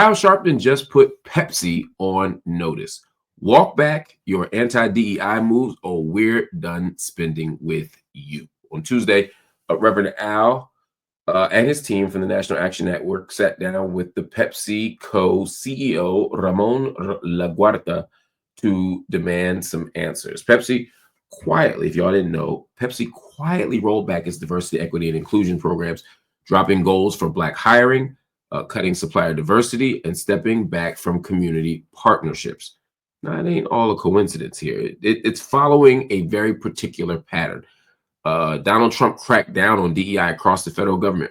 Al Sharpton just put Pepsi on notice. Walk back your anti-DEI moves or we're done spending with you. On Tuesday, Reverend Al and his team from the National Action Network sat down with the PepsiCo CEO, Ramon Laguarta, to demand some answers. Pepsi quietly, if y'all didn't know, Pepsi quietly rolled back its diversity, equity, and inclusion programs, dropping goals for Black hiring, cutting supplier diversity, and stepping back from community partnerships. Now, it ain't all a coincidence here. It's following a very particular pattern. Donald Trump cracked down on DEI across the federal government.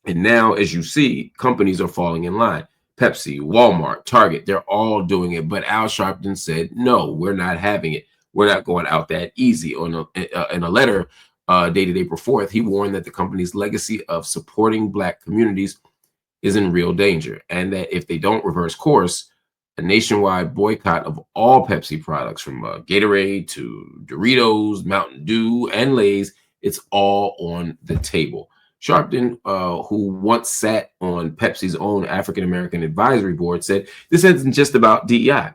And now, as you see, companies are falling in line. Pepsi, Walmart, Target, they're all doing it. But Al Sharpton said, no, we're not having it. We're not going out that easy. In a letter dated April 4th, he warned that the company's legacy of supporting Black communities is in real danger, and that if they don't reverse course, a nationwide boycott of all Pepsi products, from Gatorade to Doritos, Mountain Dew, and Lay's, it's all on the table. Sharpton, who once sat on Pepsi's own African-American advisory board, said, this isn't just about DEI.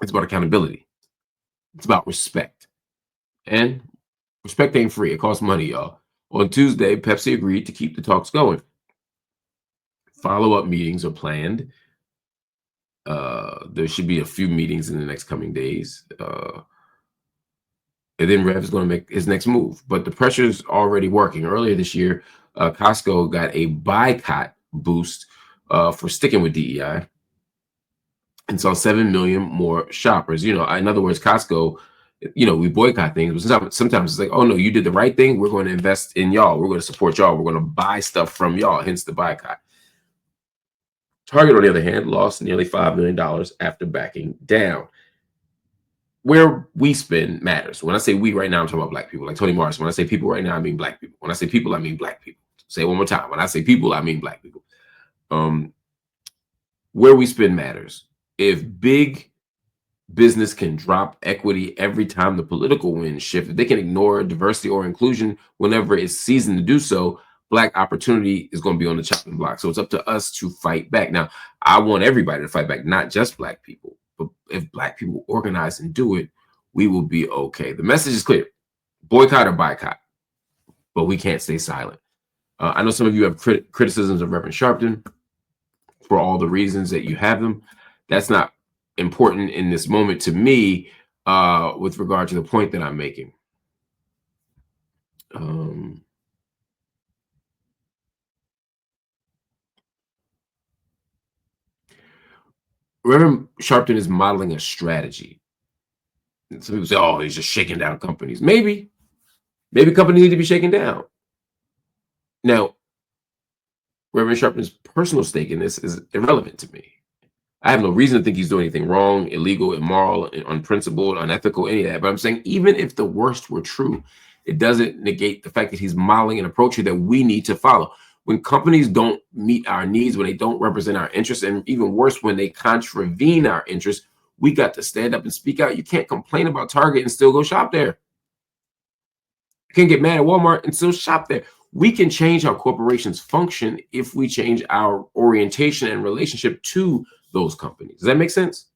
It's about accountability. It's about respect. And respect ain't free. It costs money, y'all. On Tuesday, Pepsi agreed to keep the talks going. Follow-up meetings are planned. There should be a few meetings in the next coming days. And then Rev is going to make his next move. But the pressure is already working. Earlier this year, Costco got a boycott boost for sticking with DEI and saw 7 million more shoppers. In other words, Costco, we boycott things, but sometimes it's like, oh, no, you did the right thing. We're going to invest in y'all. We're going to support y'all. We're going to buy stuff from y'all, hence the boycott. Target, on the other hand, lost nearly $5 million after backing down. Where we spend matters. When I say we right now, I'm talking about Black people. Like Tony Morrison, when I say people right now, I mean Black people. When I say people, I mean Black people. Say it one more time. When I say people, I mean Black people. Where we spend matters. If big business can drop equity every time the political winds shift, if they can ignore diversity or inclusion whenever it's season to do so, Black opportunity is going to be on the chopping block. So it's up to us to fight back. Now, I want everybody to fight back, not just Black people. But if Black people organize and do it, we will be okay. The message is clear. Boycott or boycott. But we can't stay silent. I know some of you have criticisms of Reverend Sharpton for all the reasons that you have them. That's not important in this moment to me with regard to the point that I'm making. Reverend Sharpton is modeling a strategy. And some people say, oh, he's just shaking down companies. Maybe companies need to be shaken down. Now, Reverend Sharpton's personal stake in this is irrelevant to me. I have no reason to think he's doing anything wrong, illegal, immoral, unprincipled, unethical, any of that. But I'm saying, even if the worst were true, it doesn't negate the fact that he's modeling an approach here that we need to follow. When companies don't meet our needs, when they don't represent our interests, and even worse, when they contravene our interests, we got to stand up and speak out. You can't complain about Target and still go shop there. You can't get mad at Walmart and still shop there. We can change how corporations function if we change our orientation and relationship to those companies. Does that make sense?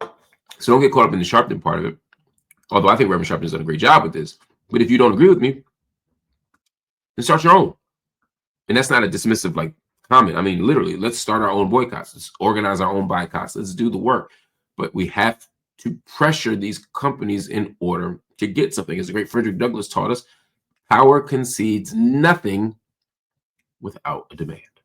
So don't get caught up in the Sharpton part of it. Although I think Reverend Sharpton has done a great job with this. But if you don't agree with me, then start your own. And that's not a dismissive comment. I mean, literally, let's start our own boycotts. Let's organize our own boycotts. Let's do the work. But we have to pressure these companies in order to get something. As the great Frederick Douglass taught us, power concedes nothing without a demand.